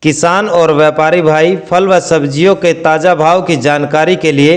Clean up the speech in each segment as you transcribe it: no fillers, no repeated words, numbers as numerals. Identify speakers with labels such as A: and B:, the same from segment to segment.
A: किसान और व्यापारी भाई फल व सब्जियों के ताज़ा भाव की जानकारी के लिए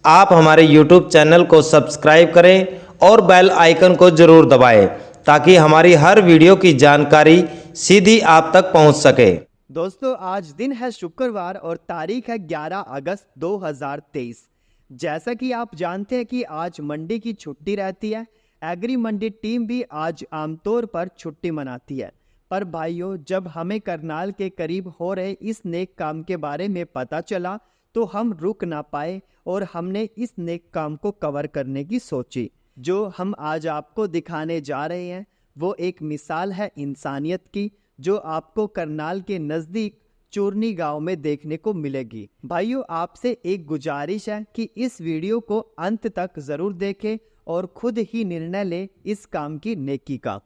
A: आप हमारे YouTube चैनल को सब्सक्राइब करें और बेल आइकन को ज़रूर दबाएं ताकि हमारी हर वीडियो की जानकारी सीधी आप तक पहुंच सके।
B: दोस्तों, आज दिन है शुक्रवार और तारीख है 11 अगस्त 2023। जैसा कि आप जानते हैं कि आज मंडी की छुट्टी रहती है। एग्री मंडी टीम भी आज आमतौर पर छुट्टी मनाती है। पर भाइयों, जब हमें करनाल के करीब हो रहे इस नेक काम के बारे में पता चला तो हम रुक ना पाए और हमने इस नेक काम को कवर करने की सोची। जो हम आज आपको दिखाने जा रहे हैं वो एक मिसाल है इंसानियत की, जो आपको करनाल के नज़दीक चूरनी गांव में देखने को मिलेगी। भाइयों, आपसे एक गुजारिश है कि इस वीडियो को अंत तक ज़रूर देखें और खुद ही निर्णय लें इस काम की नेकी का।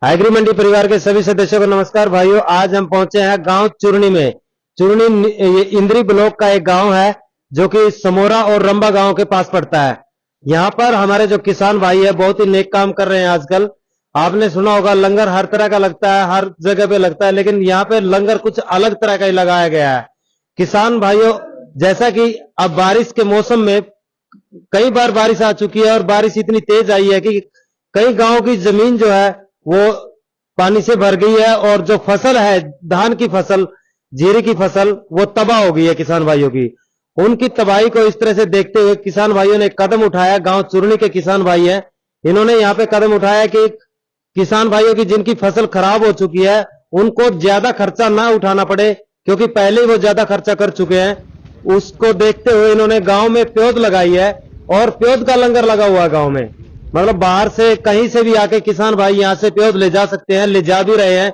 A: एग्री मंडी परिवार के सभी सदस्यों को नमस्कार। भाइयों, आज हम पहुंचे हैं गांव चूरनी में। चूरनी इंद्री ब्लॉक का एक गांव है जो कि समोरा और रंबा गांव के पास पड़ता है। यहाँ पर हमारे जो किसान भाई है बहुत ही नेक काम कर रहे हैं। आजकल आपने सुना होगा लंगर हर तरह का लगता है, हर जगह पे लगता है, लेकिन यहाँ पे लंगर कुछ अलग तरह का ही लगाया गया है। किसान भाइयों, जैसा कि अब बारिश के मौसम में कई बार बारिश आ चुकी है और बारिश इतनी तेज आई है कि कई गांव की जमीन जो है वो पानी से भर गई है और जो फसल है, धान की फसल, जीरे की फसल, वो तबाह हो गई है किसान भाइयों की। उनकी तबाही को इस तरह से देखते हुए किसान भाइयों ने कदम उठाया। गांव चूरनी के किसान भाई हैं, इन्होंने यहाँ पे कदम उठाया कि किसान भाइयों की जिनकी फसल खराब हो चुकी है उनको ज्यादा खर्चा ना उठाना पड़े, क्योंकि पहले ही वो ज्यादा खर्चा कर चुके हैं। उसको देखते हुए इन्होंने गांव में प्योद लगाई है और प्योद का लंगर लगा हुआ है गांव में। मतलब बाहर से कहीं से भी आके किसान भाई यहाँ से प्योद ले जा सकते हैं, ले जा भी रहे हैं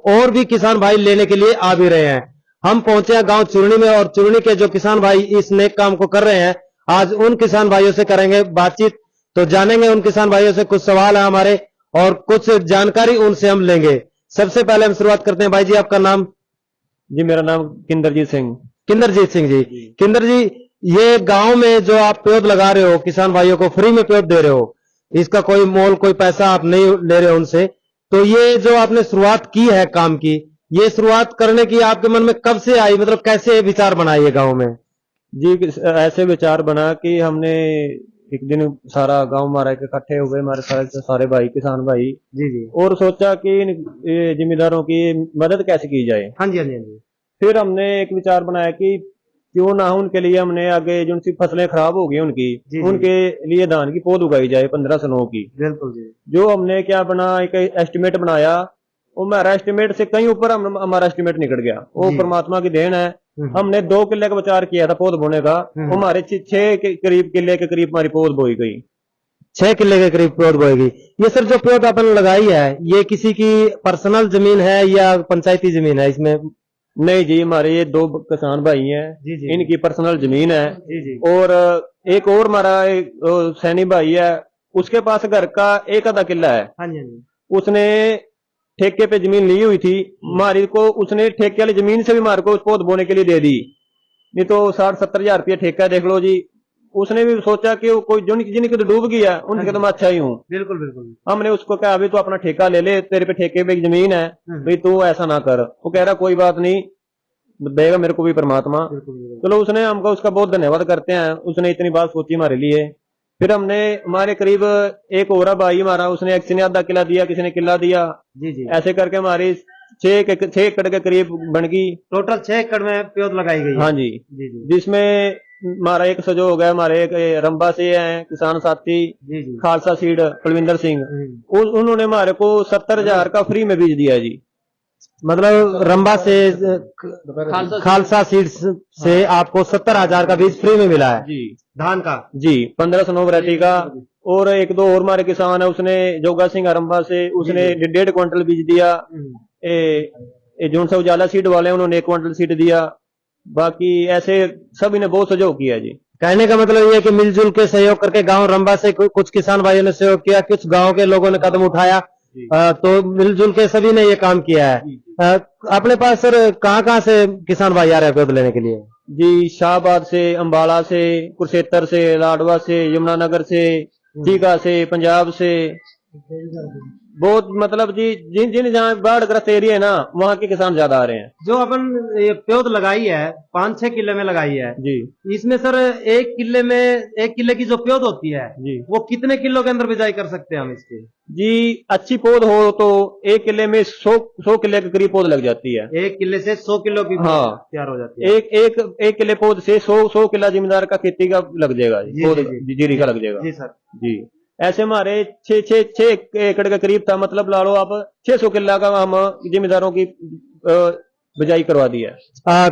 A: और भी किसान भाई लेने के लिए आ भी रहे हैं। हम पहुंचे हैं गांव चूरनी में और चूरनी के जो किसान भाई इस नेक काम को कर रहे हैं, आज उन किसान भाइयों से करेंगे बातचीत। तो जानेंगे उन किसान भाइयों से, कुछ सवाल है हमारे और कुछ जानकारी उनसे हम लेंगे। सबसे पहले हम शुरुआत करते हैं। भाई जी, आपका नाम?
C: जी, मेरा नाम किंदरजीत सिंह।
A: किंदरजीत सिंह जी। किंदर जी, ये गांव में जो आप प्योद लगा रहे हो, किसान भाइयों को फ्री में प्योद दे रहे हो, इसका कोई मोल, कोई पैसा आप नहीं ले रहे हो उनसे, तो ये जो आपने शुरुआत की है काम की, ये शुरुआत करने की आपके मन में कब से आई? मतलब कैसे विचार बना ये गांव में?
C: जी, ऐसे विचार बना कि हमने एक दिन सारा गांव हमारा इकट्ठे हुए, हमारे सारे भाई, किसान भाई
A: जी जी।
C: और सोचा कि जिम्मेदारों की मदद कैसे की जाए।
A: हाँ जी, हाँ जी, हाँ जी।
C: फिर हमने एक विचार बनाया कि क्यों ना उनके लिए हमने आगे जो उनकी फसलें खराब हो गई उनकी,
A: जी।
C: उनके लिए धान की पौध उगाई जाए 15 सनों की।
A: बिल्कुल जी।
C: जो हमने क्या बना, एक एस्टिमेट बनाया। वो हमारा एस्टिमेट से कहीं ऊपर हमारा एस्टिमेट निकल गया। वो परमात्मा की देन है। हमने 2 किले का विचार किया था पौध बोने का, वो हमारे 6 के करीब किले के करीब हमारी पौध बोई गई।
A: 6 किले के करीब पौध बोएगी। ये सर जो पौध अपन लगाई है, ये किसी की पर्सनल जमीन है या पंचायती जमीन है? इसमें
C: नहीं जी, हमारे ये 2 किसान भाई हैं, इनकी पर्सनल जमीन है। और एक और हमारा सैनी भाई है, उसके पास घर का 1 आधा किला है।
A: हाँ जी, हाँ जी।
C: उसने ठेके पे जमीन ली हुई थी हमारी को, उसने ठेके वाली जमीन से भी हमारे को पौध बोने के लिए दे दी। नहीं तो 60-70 हजार रुपया ठेका, देख लो जी। उसने भी सोचा कि कोई जिनकी तो डूब गया उनके तो मैं अच्छा ही हूँ।
A: बिल्कुल बिल्कुल।
C: हमने उसको कहा अभी तो अपना ठेका ले ले, तेरे पे ठेके पे जमीन है, भाई तू ऐसा ना कर। वो कह रहा कोई बात नहीं, देगा मेरे को भी परमात्मा। चलो, उसने हमको उसका बहुत धन्यवाद करते हैं, उसने इतनी बात सोची हमारे लिए। फिर हमने हमारे करीब एक और भाई हमारा, उसने किसी ने आधा किला दिया, किसी ने किला दिया। जी जी। ऐसे करके हमारी 6 एकड़ के करीब बन गई।
A: टोटल 6 एकड़ में प्योद लगाई गई।
C: हाँ जी, जी जी। जिसमें हमारा एक सजो हो गया, हमारे एक रंबा से हैं किसान साथी, जी जी, खालसा सीड कुलविंदर सिंह, उन्होंने हमारे को 70 हजार का फ्री में बीज दिया जी।
A: मतलब रंबा से, खालसा सीड्स से आपको 70 हजार का बीज फ्री में मिला है
C: जी,
A: धान का।
C: जी, 15 सनों वैरायटी का। और 1-2 और हमारे किसान है, उसने जोगा सिंह रंबा से, उसने 1.5 क्विंटल बीज दिया। जो सा उजाला सीड वाले उन्होंने 1 क्विंटल सीड दिया। बाकी ऐसे सभी ने बहुत सहयोग किया जी।
A: कहने का मतलब ये है कि मिलजुल के सहयोग करके गांव रंबा से कुछ किसान भाइयों ने सहयोग किया, कुछ गांव के लोगों ने कदम उठाया, तो मिलजुल के सभी ने ये काम किया है। अपने पास सर कहाँ से किसान भाई आ रहे हैं पौध लेने के लिए?
C: जी, शाहबाद से, अंबाला से, कुरुक्षेत्र से, लाडवा से, यमुनानगर से, चीका से, पंजाब से, बहुत मतलब जी जिन जिन जहाँ बाढ़ग्रस्त एरिया है ना वहाँ के किसान ज्यादा आ रहे हैं
A: जो अपन ये प्योद लगाई है 5-6 किले में लगाई है,
C: जी।
A: इसमें सर 1 किले की जो प्योद होती है
C: जी
A: वो कितने किलो के अंदर बिजाई कर सकते हैं हम इसकी?
C: जी, अच्छी पौध हो तो 1 किले में 100 किले के करीब पौध लग जाती है।
A: 1 किले से 100 किलो की
C: हाँ।
A: तैयार हो जाती है।
C: एक किले पौध से 100 किला जिम्मेदार का खेती का लग जाएगा
A: जी,
C: पौध
A: जी, जी।
C: जीरी का लग जाएगा
A: जी सर।
C: जी। ऐसे हमारे 6 एकड़ के करीब था, मतलब ला लो आप 600 किला का हम जिम्मेदारों की बिजाई करवा दी है।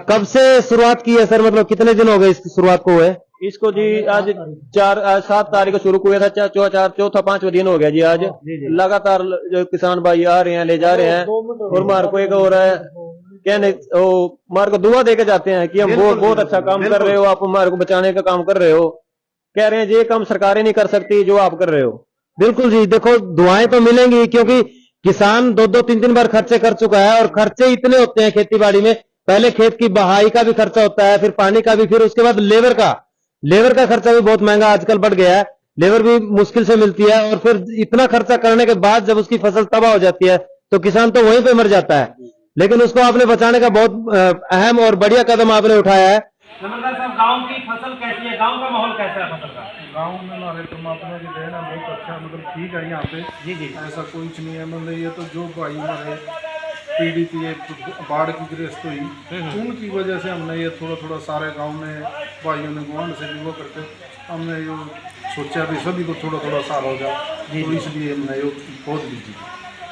A: कब से शुरुआत की है सर, मतलब कितने दिन हो गए इसकी शुरुआत को हुए?
C: इसको जी आज 7 तारीख को शुरू हुआ था, चौथा 5वां दिन हो गया जी आज। लगातार जो किसान भाई आ रहे हैं, ले जा रहे हैं, और मार को एक और है कहने मार को दुआ दे के जाते हैं कि हम बहुत अच्छा काम कर रहे हो, आप हमारे को बचाने का काम कर रहे हो। कह रहे हैं ये काम सरकारें नहीं कर सकती जो आप कर रहे हो।
A: बिल्कुल जी, देखो दुआएं तो मिलेंगी क्योंकि किसान 2-3 बार खर्चे कर चुका है, और खर्चे इतने होते हैं खेती बाड़ी में। पहले खेत की बहाई का भी खर्चा होता है, फिर पानी का भी, फिर उसके बाद लेबर का खर्चा भी बहुत महंगा आजकल बढ़ गया है। लेबर भी मुश्किल से मिलती है, और फिर इतना खर्चा करने के बाद जब उसकी फसल तबाह हो जाती है तो किसान तो वहीं पे मर जाता है। लेकिन उसको आपने बचाने का बहुत अहम और बढ़िया कदम आपने उठाया है।
D: नमस्कार साहब, गांव की फसल कैसी है? गांव का माहौल कैसा है फसल का?
E: गाँव में हमारे परमात्मा की देन है, बहुत अच्छा, मतलब ठीक है यहाँ पे।
D: जी जी।
E: ऐसा कुछ नहीं है, मतलब ये तो जो भाई हमारे पीड़ित ये बाढ़ की ग्रस्त हुई उनकी वजह से हमने ये थोड़ा सारे गांव में भाइयों ने गुआंढ से भी वो करके हमने ये सोचा भी सभी को थोड़ा सार हो जाए, तो इसलिए हमने ये पौध लीजिए।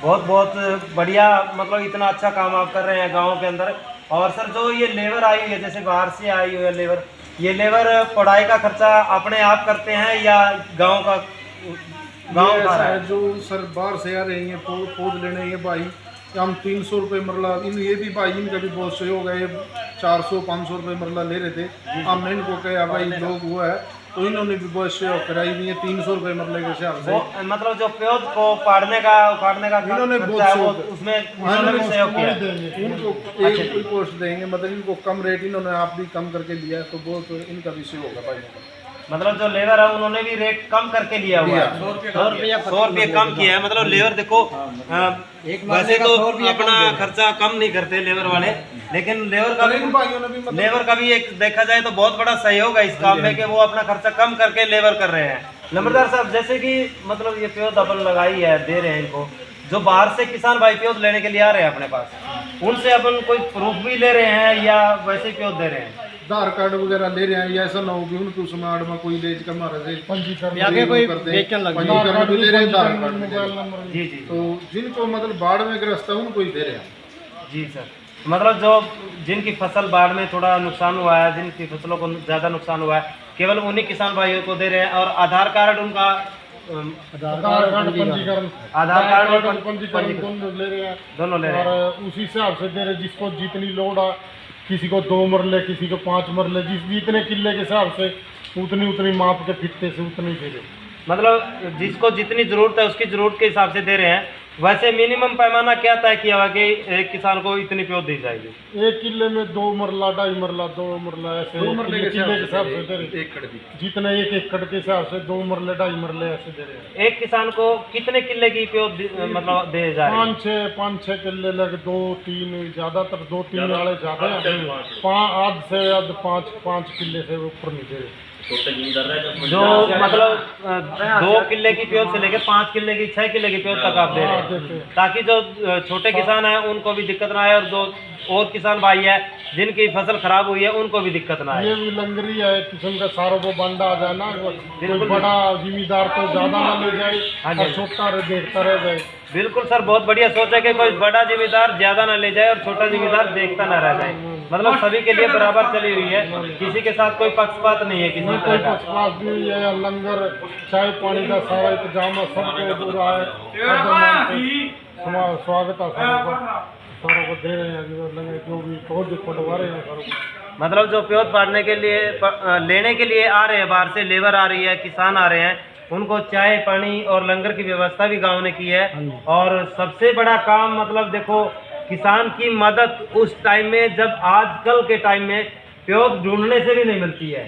D: बहुत बहुत बढ़िया, मतलब इतना अच्छा काम आप कर रहे हैं गांव के अंदर। और सर जो ये लेबर आई हुई है, जैसे बाहर से आई हुई है लेबर, ये लेबर पढ़ाई का खर्चा अपने आप करते हैं या गांव का
E: ऐसा है जो सर बाहर से आ रही है पौध लेने, ये भाई हम 300 रुपये मरला, ये भी भाई इनका भी बहुत सहयोग है, ये 400-500 रुपये मरला ले रहे थे। हमने इनको कहा भाई लोग वो है, तो इन्होंने भी बहुत सहयोग कराई भी है 300 रुपये मरले के हिसाब से।
D: मतलब जो प्योद को उखाड़ने का
E: इन्होंने बहुत
D: उसमें इन्होंने भी सहयोग किया।
E: उनको एक पोस्ट देंगे, मतलब इनको कम रेट इन्होंने आप भी कम करके लिया, तो बहुत इनका भी सहयोग है भाई।
D: मतलब जो लेबर है उन्होंने भी रेट कम करके लिया हुआ है, 100 रुपये कम किया है। मतलब लेबर देखो, वैसे तो अपना खर्चा कम नहीं करते लेबर वाले, लेकिन लेबर का भी एक देखा जाए तो बहुत बड़ा सहयोग है इस काम में कि वो अपना खर्चा कम करके लेबर कर रहे हैं। नंबरदार साहब, जैसे कि मतलब ये प्योद अपन लगाई है, दे रहे हैं इनको, जो बाहर से किसान भाई प्योद लेने के लिए आ रहे हैं अपने पास, उनसे अपन कोई प्रूफ भी ले रहे हैं या वैसे ही प्योद दे रहे हैं?
E: आधार कार्ड वगैरह ले रहे हैं, या ऐसा ना हो कि उनको उसमें आड़ में कोई ले कर मारा से पंजीकरण
D: कोई
E: भी ले रहे हैं, आधार कार्ड मोबाइल नंबर।
D: जी जी।
E: तो जिनको मतलब बाढ़ में ग्रस्त है उनको ही दे रहे हैं।
D: जी सर, मतलब जो जिनकी फसल बाढ़ में थोड़ा नुकसान हुआ है, जिनकी फसलों को ज़्यादा नुकसान हुआ है, केवल उन्हीं किसान भाइयों को दे रहे हैं। और आधार कार्ड उनका
E: आधार कार्ड पंजीकरण दोनों ले रहे हैं,
D: दोनों ले रहे हैं,
E: और उसी हिसाब से दे रहे हैं जिसको जितनी लोड है, किसी को 2 मरले, किसी को 5 मरले, जितने किले के हिसाब से उतनी माप के फिटते से उतनी दे रहे।
D: मतलब जिसको जितनी ज़रूरत है उसकी ज़रूरत के हिसाब से दे रहे हैं। वैसे मिनिमम पैमाना क्या तय किया हुआ कि एक किसान को इतनी प्योद दी जाएगी?
E: 1 किले में 2 मरला, 2.5 मरला, 2 मरला, ऐसे 2 मरले के हिसाब से दे रहे। जितने 1 एकड़ के हिसाब से 2 मरले, 2.5 मरले ऐसे दे रहे हैं।
D: एक किसान को कितने किले की प्योद मतलब दे जाए?
E: 5-6 किले लग, 2-3, ज्यादातर 2-3 वाले ज्यादा है, आध से 5 किले से ऊपर नहीं दे रहे।
D: जो मतलब 2 किले की प्योद से लेकर 5 किले की, 6 किले की प्योद तक आप दे रहे हैं, ताकि जो छोटे किसान हैं उनको भी दिक्कत ना आए, और जो और किसान भाई है जिनकी फसल खराब हुई है उनको भी दिक्कत ना आए।
E: ये भी लंगरी है किस्म का, सारों को बंदा आ जाए ना, कोई बड़ा जिम्मेदार तो ज्यादा ना ले जाए और छोटा देखता रह जाए।
D: बिल्कुल सर, बहुत बढ़िया सोच है कि कोई बड़ा जिम्मेदार ज्यादा ना ले जाए और छोटा जिम्मेदार देखता ना रह जाए। मतलब सभी के लिए बराबर चली हुई है, किसी के साथ कोई पक्षपात नहीं है, किसी
E: कोई पक्षपात नहीं है। लंगर, चाय पानी का सारा इंतजाम है, सबको पूरा है, स्वागत है सारों को दे रहे हैं, जो भी पौधे पटवा रहे हैं सारों को।
D: मतलब जो प्योद पाड़ने के लिए लेने के लिए आ रहे हैं, बाहर से लेबर आ रही है, किसान आ रहे हैं, उनको चाय पानी और लंगर की व्यवस्था भी गांव ने की है। और सबसे बड़ा काम मतलब देखो, किसान की मदद उस टाइम में जब आजकल के टाइम में प्योद ढूंढने से भी नहीं मिलती है,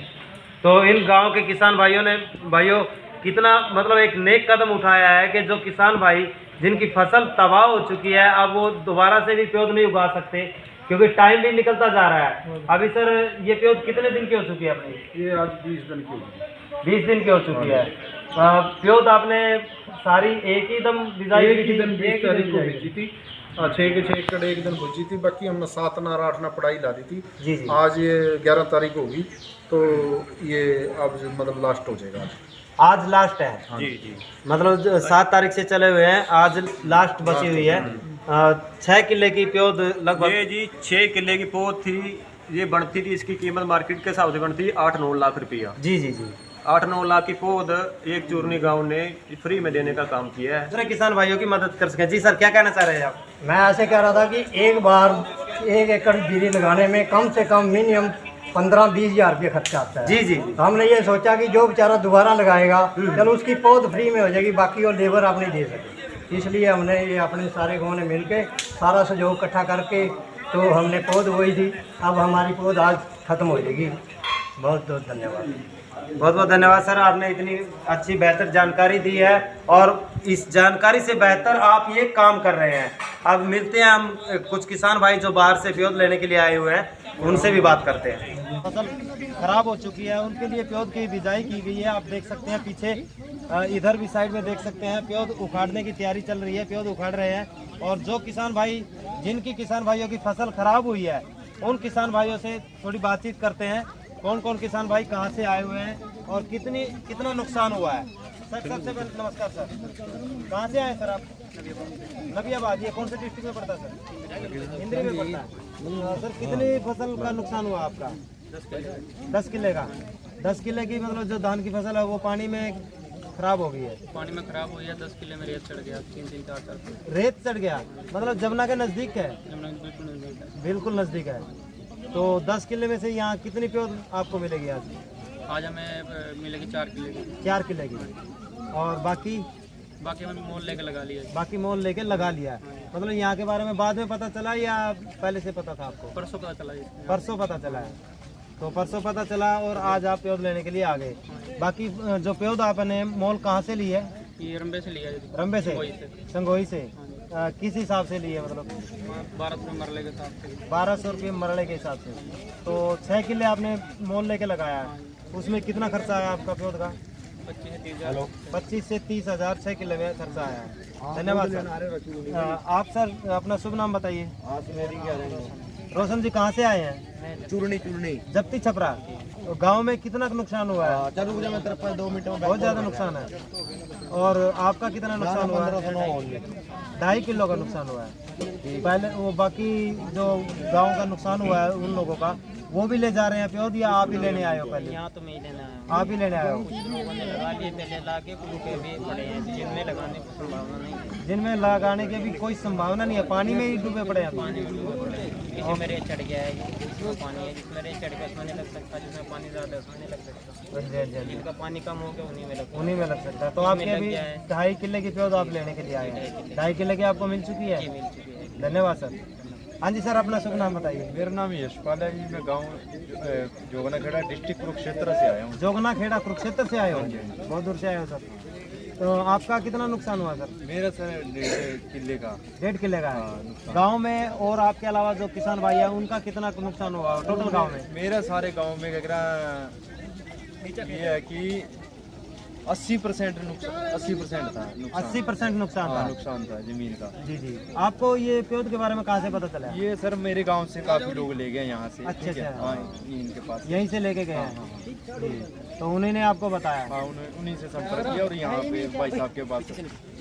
D: तो इन गांव के किसान भाइयों कितना मतलब एक नेक कदम उठाया है कि जो किसान भाई जिनकी फसल तबाह हो चुकी है, अब वो दोबारा से भी प्योद नहीं उगा सकते क्योंकि टाइम भी निकलता जा रहा है। अभी सर ये प्योद कितने दिन की हो चुकी है अपनी?
E: ये आज 20 दिन की होगी।
D: 20 दिन की हो चुकी है। प्योद आपने सारी एक ही दम बिजाई
E: एक ही दिन 20 तारीख को भेजी थी, 6 के 6 एकड़ एक दिन भेजी थी, बाकी हमने 7 ना 8 ना पढ़ाई ला दी थी।
D: जी जी।
E: आज ये 11 तारीख होगी, तो ये अब मतलब लास्ट हो जाएगा।
D: आज लास्ट है जी जी, मतलब 7 तारीख से चले हुए हैं, आज लास्ट बची हुई है। 6 किले की प्योद लगभग,
C: ये जी 6 किले की पौध थी, ये बनती थी, इसकी कीमत मार्केट के हिसाब से बनती थी 8-9 लाख रुपया।
D: जी जी जी।
C: 8-9 लाख की पौध एक चूरनी गांव ने फ्री में देने का काम किया है।
D: दूसरे किसान भाइयों की मदद कर सकें। जी सर, क्या कहना चाह रहे हैं आप?
F: मैं ऐसे कह रहा था कि एक बार 1 एकड़ जीरी लगाने में कम से कम मिनिमम 15-20 हज़ार रुपये खर्चा आता है।
D: जी जी।
F: तो हमने ये सोचा कि जो बेचारा दोबारा लगाएगा चलो उसकी पौध फ्री में हो जाएगी, बाकी वो लेबर आप नहीं दे सके, इसलिए हमने ये अपने सारे गाँव ने मिल के सारा सहयोग इकट्ठा करके तो हमने पौध बोई थी। अब हमारी पौध आज ख़त्म हो जाएगी। बहुत बहुत धन्यवाद।
D: बहुत बहुत धन्यवाद सर, आपने इतनी अच्छी बेहतर जानकारी दी है और इस जानकारी से बेहतर आप ये काम कर रहे हैं। अब मिलते हैं हम कुछ किसान भाई जो बाहर से प्योद लेने के लिए आए हुए हैं, उनसे भी बात करते हैं। फसल खराब हो चुकी है, उनके लिए प्योद की बिजाई की गई है। आप देख सकते हैं पीछे, इधर भी साइड में देख सकते हैं प्योद उखाड़ने की तैयारी चल रही है, प्योद उखाड़ रहे हैं। और जो किसान भाई, जिनकी किसान भाइयों की फसल खराब हुई है, उन किसान भाइयों से थोड़ी बातचीत करते हैं। कौन कौन किसान भाई कहाँ से आए हुए हैं और कितना नुकसान हुआ है। सर सबसे पहले नमस्कार सर, कहाँ से आए सर आप? नबियाबाद। ये कौन से डिस्ट्रिक्ट में पड़ता है सर? इंद्री में पड़ता है। सर कितनी फसल का नुकसान हुआ आपका? 10 किले का। 10 किले की मतलब जो धान की फसल है वो पानी में खराब हो गई है।
G: पानी में खराब हुई है। 10 किले में रेत चढ़ गया, 3-3, 4-4
D: रेत चढ़ गया, मतलब जमुना के नजदीक है?
G: बिल्कुल नजदीक है।
D: बिल्कुल नजदीक है। तो 10 किले में से यहाँ कितनी प्योद आपको मिलेगी आज?
G: आज हमें मिलेगी 4 किले की।
D: 4 किले की। और बाकी
G: हमने मोल लेके लगा लिया।
D: बाकी मोल लेके लगा लिया। मतलब यहाँ के बारे में बाद में पता चला या पहले से पता था आपको?
G: परसों पता चला।
D: परसों पता चला है। तो परसों पता चला और आज आप प्योद लेने के लिए आ गए। बाकी जो प्योद आपने मोल कहाँ से ली है?
G: ये रंबे से लिया है।
D: रंबे से, संगोई से। किस हिसाब से लिए? मतलब
G: 1200 मरले के हिसाब से।
D: 1200 रुपये मरले के हिसाब से। तो 6 किले आपने मोल लेके लगाया है, उसमें कितना खर्चा आया आपका प्योद का? 25 से 30 हज़ार 6 किले में खर्चा आया है। धन्यवाद सर। आप सर अपना शुभ नाम बताइए। रोशन जी, कहाँ से आए हैं?
A: चूरनी
D: जप्ती छपरा। तो गांव में कितना नुकसान हुआ है?
A: 2 मिनट में
D: बहुत ज़्यादा नुकसान है। और आपका कितना नुकसान हुआ है? 2.5 किलो का नुकसान हुआ है। पहले वो बाकी जो गांव का नुकसान हुआ है उन लोगों का वो भी ले जा रहे हैं प्योद या आप ही लेने आए हो? पहले
G: यहाँ तो मैं ही लेना है।
D: आप ही लेने आए हो?
G: कुछ लोगों ने लगा लिए पहले, ला के कुछ के भी पड़े हैं जिनमें लगाने की संभावना नहीं।
D: जिनमें लगाने की भी कोई संभावना नहीं है, पानी में ही डूबे पड़े हैं।
G: पानी में डूबे पड़े हैं। किसी में रेत चढ़ गया है, जिसमें पानी है, जिसमें रेत चढ़ गया उसमें नहीं लग सकता, जिसमें पानी ज़्यादा है उसमें नहीं लग सकता। जिनका पानी कम हो गया उन्हीं में लगता है।
D: उन्हीं में लग सकता है। तो आपके अभी 2.5 किले की प्योद आप लेने के लिए आए हैं। 2.5 किले की आपको मिल चुकी है?
G: मिल चुकी है।
D: धन्यवाद सर। हाँ जी सर, अपना शुभ नाम बताइए।
H: मेरा नाम यशपाल है जी। मैं गांव जोगनाखेड़ा डिस्ट्रिक्ट कुरुक्षेत्र से आया हूँ।
D: जोगनाखेड़ा कुरुक्षेत्र से आए हो? बहुत दूर से आए हो सर। तो आपका कितना नुकसान हुआ सर?
H: मेरा सर 1.5 किले का।
D: 1.5 किले का है। गांव में और आपके अलावा जो किसान भाई है उनका कितना नुकसान हुआ टोटल गांव में?
H: मेरा सारे गांव में ये है कि 80% नुकसान, 80% था नुकसान।
D: 80% नुकसान था।
H: नुकसान था जमीन का।
D: जी जी। आपको ये प्योद के बारे में कहाँ से पता चला?
H: ये सर मेरे गांव से काफी लोग ले गए यहाँ से।
D: अच्छा,
H: ठीक है?
D: अच्छा।
H: हाँ, इनके पास
D: यहीं से लेके गए हैं? जी। तो उन्हीं ने आपको बताया?
H: हाँ, उन्हीं से संपर्क किया और यहाँ पे भाई साहब के पास,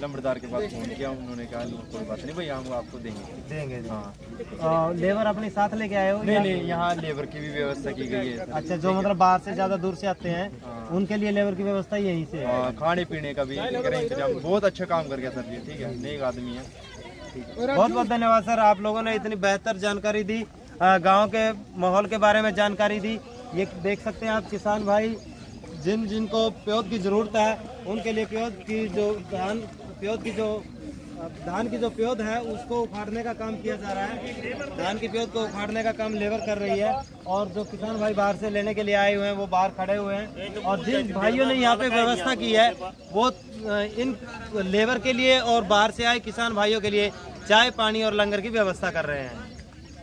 H: लंबरदार के पास फोन किया। उन्होंने कहा कोई बात नहीं भाई, हम आपको देंगे।
D: हाँ। लेबर अपने साथ लेके आए हो?
H: नहीं, यहाँ लेबर की भी व्यवस्था की गई है।
D: अच्छा, जो मतलब बाहर से ज्यादा दूर से आते हैं उनके लिए लेबर की व्यवस्था यहीं से है?
H: खाने पीने का भी इंतजाम। बहुत अच्छा काम कर गया सर जी। ठीक है, नेक आदमी है।
D: बहुत बहुत धन्यवाद सर, आप लोगों ने इतनी बेहतर जानकारी दी, गांव के माहौल के बारे में जानकारी दी। ये देख सकते हैं आप किसान भाई, जिनको प्योद की ज़रूरत है उनके लिए प्योद की जो प्योद है उसको उखाड़ने का काम किया जा रहा है। धान की प्योद को उखाड़ने का काम लेबर कर रही है और जो किसान भाई बाहर से लेने के लिए आए हुए हैं वो बाहर खड़े हुए हैं। और जिन भाइयों ने यहाँ पे व्यवस्था की है वो इन लेबर के लिए और बाहर से आए किसान भाइयों के लिए चाय पानी और लंगर की व्यवस्था कर रहे हैं।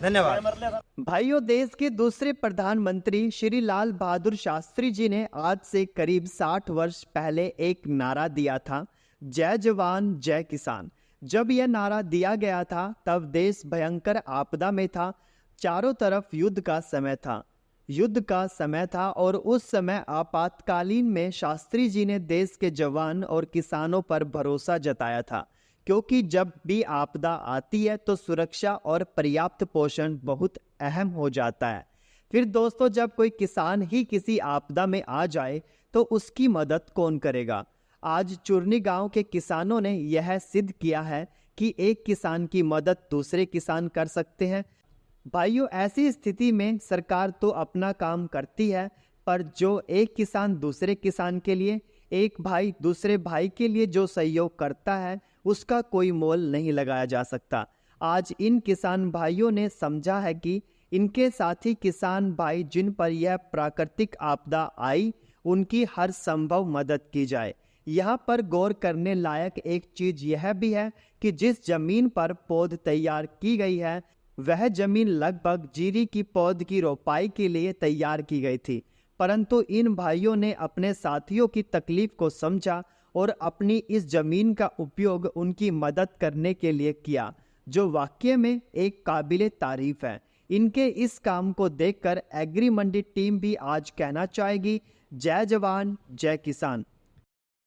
D: धन्यवाद।
B: भाइयों, देश के दूसरे प्रधानमंत्री श्री लाल बहादुर शास्त्री जी ने आज से करीब 60 वर्ष पहले एक नारा दिया था, जय जवान जय किसान। जब यह नारा दिया गया था तब देश भयंकर आपदा में था, चारों तरफ युद्ध का समय था और उस समय आपातकालीन में शास्त्री जी ने देश के जवान और किसानों पर भरोसा जताया था, क्योंकि जब भी आपदा आती है तो सुरक्षा और पर्याप्त पोषण बहुत अहम हो जाता है। फिर दोस्तों, जब कोई किसान ही किसी आपदा में आ जाए तो उसकी मदद कौन करेगा। आज चुरनी गांव के किसानों ने यह सिद्ध किया है कि एक किसान की मदद दूसरे किसान कर सकते हैं। भाइयों, ऐसी स्थिति में सरकार तो अपना काम करती है, पर जो एक किसान दूसरे किसान के लिए, एक भाई दूसरे भाई के लिए जो सहयोग करता है, उसका कोई मोल नहीं लगाया जा सकता। आज इन किसान भाइयों ने समझा है कि इनके साथी किसान भाई जिन पर यह प्राकृतिक आपदा आई, उनकी हर संभव मदद की जाए। यहाँ पर गौर करने लायक एक चीज यह भी है कि जिस जमीन पर पौध तैयार की गई है, वह जमीन लगभग जीरी की पौध की रोपाई के लिए तैयार की गई थी, परंतु इन भाइयों ने अपने साथियों की तकलीफ को समझा और अपनी इस जमीन का उपयोग उनकी मदद करने के लिए किया, जो वाकई में एक काबिले तारीफ है। इनके इस काम को देखकर एग्री मंडी टीम भी आज कहना चाहेगी, जय जवान जय किसान।